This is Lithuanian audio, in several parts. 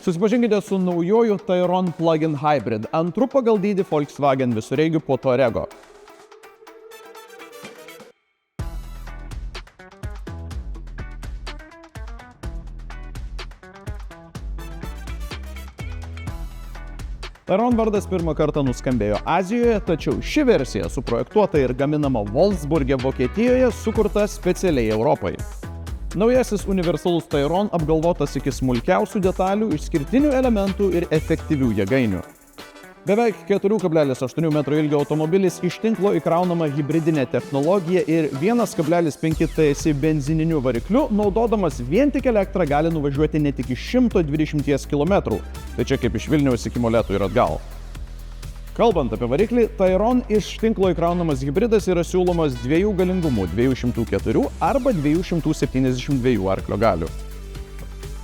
Susipažinkite su naujoju Tayron Plug-in Hybrid, antru pagal dydį Volkswagen visureigiu po Touarego. Tayron vardas pirmą kartą nuskambėjo Azijoje, tačiau ši versija suprojektuota ir gaminama Wolfsburge, Vokietijoje, sukurta specialiai Europai. Naujasis universalus Tayron apgalvotas iki smulkiausių detalių, išskirtinių elementų ir efektyvių jėgainių. Beveik 4,8 m ilgio automobilis iš tinklo įkraunama hibridinė technologija ir 1,5 TSI benzininiu varikliu, naudodamas vien tik elektrą, gali nuvažiuoti net iki 120 km. Tai čia kaip iš Vilniaus iki Molėtų ir atgal. Kalbant apie variklį, Tayron iš tinklo įkraunamas hibridas yra siūlomas dviejų galingumų 204 arba 272 arklio galių.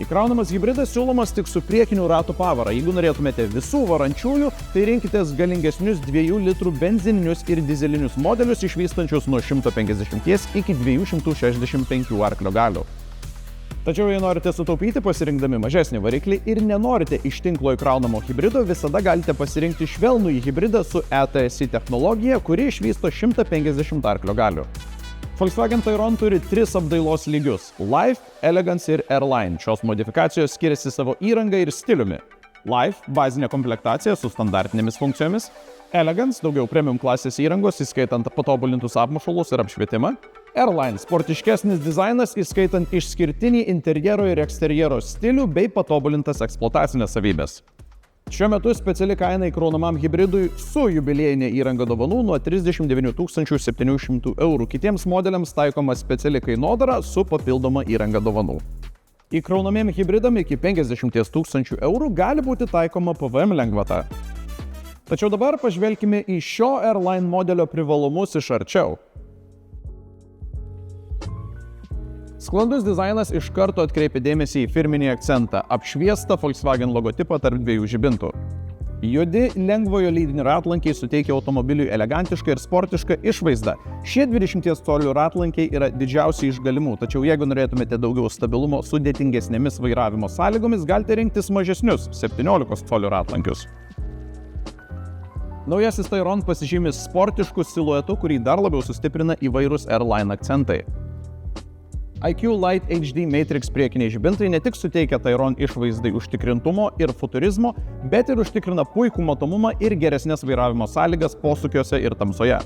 Įkraunamas hibridas siūlomas tik su priekiniu ratų pavara. Jeigu norėtumėte visų varančiųjų, tai rinkitės galingesnius 2 litrų benzininius ir dizelinius modelius išvystančius nuo 150 iki 265 arklio galių. Tačiau jei norite sutaupyti pasirinkdami mažesnį variklį ir nenorite iš tinklo įkraunamo hibrido, visada galite pasirinkti švelnųjį hibridą su ETSI technologija, kuri išvysto 150 arklio galių. Volkswagen Tayron turi 3 apdailos lygius – Life, Elegance ir Airline. Šios modifikacijos skiriasi savo įranga ir stiliumi. Life – bazinė komplektacija su standartinėmis funkcijomis. Elegance – daugiau premium klasės įrangos, įskaitant patobulintus apmušalus ir apšvietimą. Airline – sportiškesnis dizainas, įskaitant išskirtinį interjero ir eksterjero stilių bei patobulintas eksploatacinės savybės. Šiuo metu speciali kaina įkraunamam hibridui su jubiliejinė įranga dovanų nuo 39 700 €. Kitiems modeliams taikoma speciali kainodara su papildoma įranga dovanų. Įkraunamiem hibridam iki 50 000 € gali būti taikoma PVM lengvata. Tačiau dabar pažvelkime į šio Airline modelio privalumus iš arčiau. Sklandus dizainas iš karto atkreipia dėmesį į firminį akcentą – apšviestą Volkswagen logotipą tarp dviejų žibintų. Juodi lengvojo lydinio ratlankiai suteikia automobiliui elegantišką ir sportišką išvaizdą. Šie 20 colių ratlankiai yra didžiausi iš galimų, tačiau jeigu norėtumėte daugiau stabilumo sudėtingesnėmis vairavimo sąlygomis, galite rinktis mažesnius 17 colių ratlankius. Naujasis Tayron pasižymi sportišku siluetu, kurį dar labiau sustiprina įvairūs Airline akcentai. IQ Light HD Matrix priekiniai žibintai ne tik suteikia Tayron išvaizdai užtikrintumo ir futurizmo, bet ir užtikrina puikų matomumą ir geresnės vairavimo sąlygas posūkiuose ir tamsoje.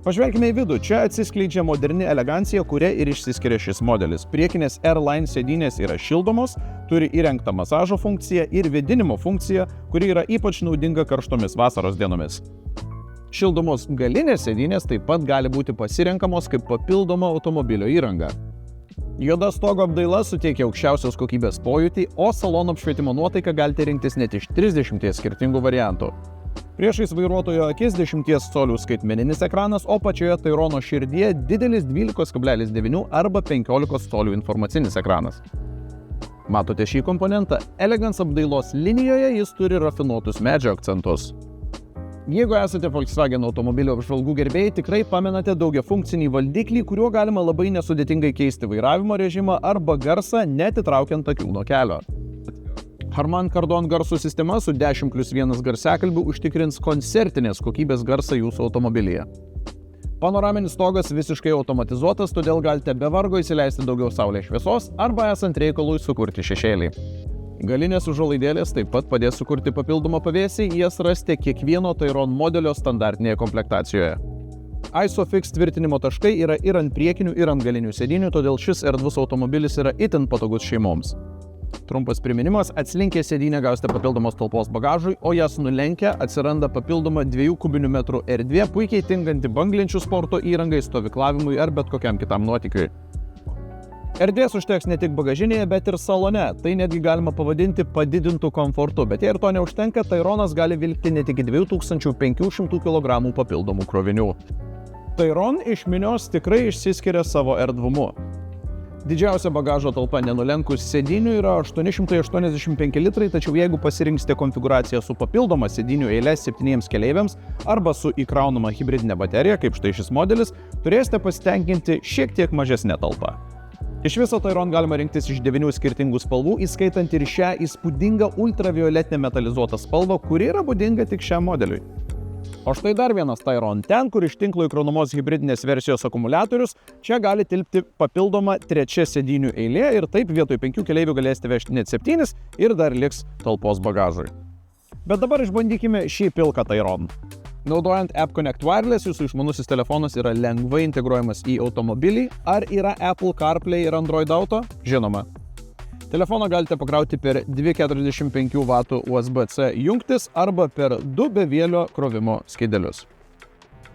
Pažvelkime į vidų. Čia atsiskleidžia moderni elegancija, kuria ir išsiskiria šis modelis. Priekinės Airline sėdynės yra šildomos, turi įrengtą masažo funkciją ir vėdinimo funkciją, kuri yra ypač naudinga karštomis vasaros dienomis. Šildomos galinės sėdynės taip pat gali būti pasirenkamos kaip papildoma automobilio įranga. Juoda stogo apdaila suteikia aukščiausios kokybės pojūtį, o salono apšvietimo nuotaiką galite rinktis net iš 30 skirtingų variantų. Priešais vairuotojo akis 10 colių skaitmeninis ekranas, o pačioje Tayrono širdyje didelis 12,9 arba 15 colių informacinis ekranas. Matote šį komponentą? Elegance apdailos linijoje jis turi rafinuotus medžio akcentus. Jeigu esate Volkswagen automobilio apžvalgų gerbėjai, tikrai pamenate daugiafunkcinį valdiklį, kuriuo galima labai nesudėtingai keisti vairavimo režimą arba garsą, net įtraukiant akių nuo kelio. Harman Kardon garsų sistema su 10+1 garsiakalbiu užtikrins koncertinės kokybės garsą jūsų automobilyje. Panoraminis stogas visiškai automatizuotas, todėl galite be vargo įsileisti daugiau saulės šviesos arba esant reikalui sukurti šešėlį. Galinės užuolaidėlės taip pat padės sukurti papildomą pavėsį, jas rasite kiekvieno Tayron modelio standartinėje komplektacijoje. ISOFIX tvirtinimo taškai yra ir ant priekinių, ir ant galinių sėdynių, todėl šis erdvus automobilis yra itin patogus šeimoms. Trumpas priminimas, atslinkę sėdynę gausite papildomos talpos bagažui, o jas nulenkę atsiranda papildoma 2 kubinių metrų erdvė, puikiai tinkanti banglenčių sporto įrangai, stovyklavimui ar bet kokiam kitam nuotykiui. Erdvės užteks ne tik bagažinėje, bet ir salone. Tai netgi galima pavadinti padidintų komfortu, bet jei ir to neužtenka, Tayronas gali vilkti net iki 2500 kg papildomų krovinių. Tayron iš minios tikrai išsiskiria savo erdvumu. Didžiausia bagažo talpa nenulenkus sėdynių yra 885 litrai, tačiau jeigu pasirinksite konfiguraciją su papildoma sėdynių eilė 7 keleiviams arba su įkraunama hibridinė baterija, kaip štai šis modelis, turėsite pasitenkinti šiek tiek mažesnę talpą. Iš viso Tayron galima rinktis iš 9 skirtingų spalvų, įskaitant ir šią įspūdingą ultravioletinę metalizuotą spalvą, kuri yra būdinga tik šiam modeliui. O štai dar vienas Tayron, ten, kur iš tinklo įkraunamos hibridinės versijos akumuliatorius, čia gali tilpti papildoma 3 sėdynių eilė ir taip vietoj 5 keleivių galėsite vežti net 7 ir dar liks talpos bagažui. Bet dabar išbandykime šį pilką Tayron. Naudojant App Connect Wireless, jūsų išmanusis telefonas yra lengvai integruojamas į automobilį. Ar yra Apple CarPlay ir Android Auto? Žinoma. Telefoną galite pakrauti per 245 W USB-C jungtis arba per 2 bevėlio krovimo skeidelius.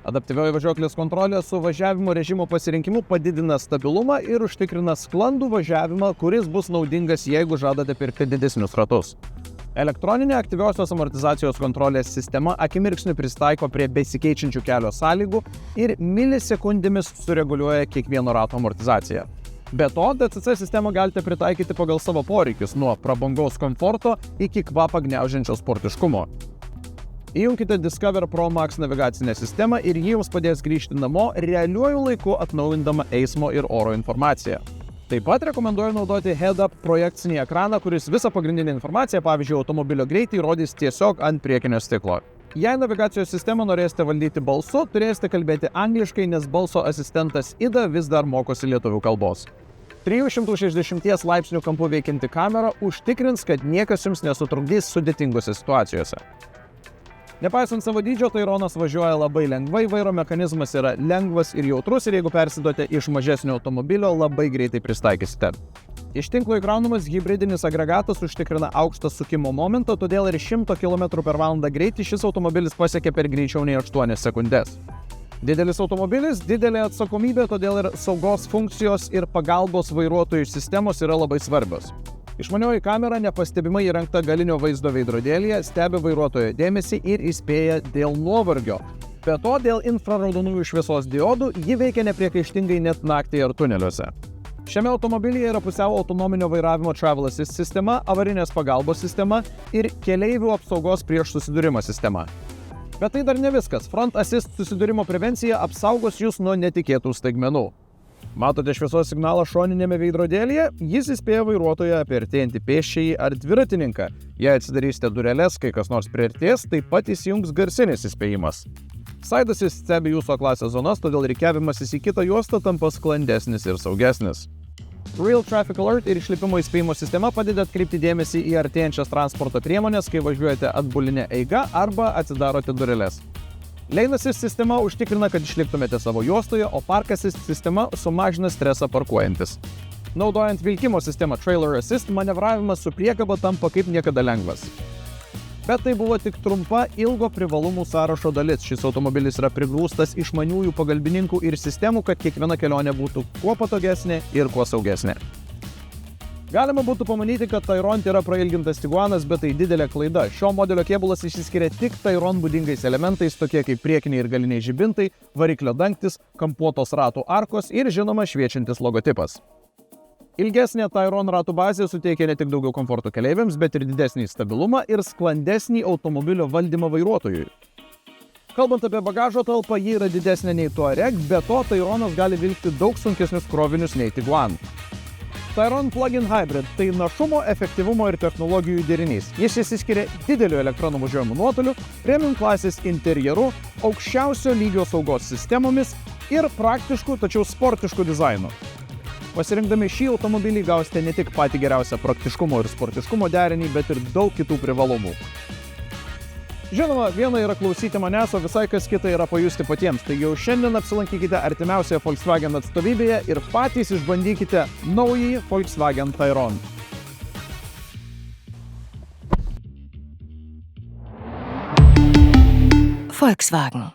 Adaptyvioji važiuoklės kontrolė su važiavimo režimo pasirinkimu padidina stabilumą ir užtikrina sklandų važiavimą, kuris bus naudingas, jeigu žadate pirkti didesnius ratus. Elektroninė aktyviosios amortizacijos kontrolės sistema akimirksniu pristaiko prie besikeičiančių kelio sąlygų ir milisekundėmis sureguliuoja kiekvieno rato amortizaciją. Be to, DCC sistemą galite pritaikyti pagal savo poreikius, nuo prabangaus komforto iki kvapą gniaužiančio sportiškumo. Įjunkite Discover Pro Max navigacinę sistemą ir ji jums padės grįžti namo realiuoju laiku atnaujindama eismo ir oro informaciją. Taip pat rekomenduoju naudoti Head-Up projekcinį ekraną, kuris visą pagrindinę informaciją, pavyzdžiui, automobilio greitį, rodys tiesiog ant priekinio stiklo. Jei navigacijos sistemą norėsite valdyti balsu, turėsite kalbėti angliškai, nes balso asistentas IDA vis dar mokosi lietuvių kalbos. 360 laipsnių kampu veikianti kamera užtikrins, kad niekas jums nesutrukdys sudėtingose situacijose. Nepaisant savo dydžio, Tayronas važiuoja labai lengvai, vairo mechanizmas yra lengvas ir jautrus ir jeigu persiduote iš mažesnio automobilio, labai greitai pristaikysite. Iš tinklo įkraunamas hibridinis agregatas užtikrina aukštą sukimo momentą, todėl ir 100 km/h greitį šis automobilis pasiekia per greičiau nei 8 sekundės. Didelis automobilis, didelė atsakomybė, todėl ir saugos funkcijos ir pagalbos vairuotojų sistemos yra labai svarbios. Išmanioji kamera nepastebimai įrengta galinio vaizdo veidrodėlyje, stebi vairuotojo dėmesį ir įspėja dėl nuovargio. Be to, dėl infraraudonųjų šviesos diodų ji veikia nepriekaištingai net naktį ar tuneliuose. Šiame automobilyje yra pusiau autonominio vairavimo Travel Assist sistema, avarinės pagalbos sistema ir keleivių apsaugos prieš susidūrimą sistema. Bet tai dar ne viskas. Front Assist susidūrimo prevencija apsaugos jūs nuo netikėtų staigmenų. Matote šviesos signalą šoninėme veidrodėlyje? Jis įspėja vairuotoją apie artėjantį pėsčiąjį ar dviratininką. Jei atsidarysite dureles, kai kas nors priartės, taip pat įsijungs garsinis įspėjimas. Side Assist stebi jūsų klasės zonas, todėl rikiavimasis į kitą juostą tampa sklandesnis ir saugesnis. Real Traffic Alert ir išlipimo įspėjimo sistema padeda atkreipti dėmesį į artėjančias transporto priemonės, kai važiuojate atbuline eiga arba atsidarote dureles. Lane Assist sistema užtikrina, kad išliptumėte savo juostoje, o Park Assist sistema sumažina stresą parkuojantis. Naudojant vilkimo sistemą Trailer Assist, manevravimas su priekaba tampa kaip niekada lengvas. Bet tai buvo tik trumpa ilgo privalumų sąrašo dalis. Šis automobilis yra prigrūstas išmaniųjų pagalbininkų ir sistemų, kad kiekviena kelionė būtų kuo patogesnė ir kuo saugesnė. Galima būtų pamanyti, kad Tayron yra prailgintas Tiguanas, bet tai didelė klaida. Šio modelio kėbulas išsiskiria tik Tayron būdingais elementais, tokie kaip priekiniai ir galiniai žibintai, variklio dangtis, kampuotos ratų arkos ir, žinoma, šviečiantis logotipas. Ilgesnė Tayron ratų bazė suteikia ne tik daugiau komforto keleiviams, bet ir didesnį stabilumą ir sklandesnį automobilio valdymą vairuotojui. Kalbant apie bagažo talpą, ji yra didesnė nei Touareg, be to Tayronas gali vilkti daug sunkesnius krovinius nei Tiguan. Tayron Plug-in Hybrid – tai našumo, efektyvumo ir technologijų derinys. Jis išsiskiria dideliu elektronų važiuojamų nuotoliu, premium klasės interjeru, aukščiausio lygio saugos sistemomis ir praktišku, tačiau sportišku dizainu. Pasirinkdami šį automobilį gausite ne tik patį geriausią praktiškumo ir sportiškumo derinį, bet ir daug kitų privalumų. Žinoma, viena yra klausyti manęs, o visai kas kita yra pajusti patiems. Taigi jau šiandien apsilankykite artimiausioje Volkswagen atstovybėje ir patys išbandykite naująjį Volkswagen Tayron. Volkswagen.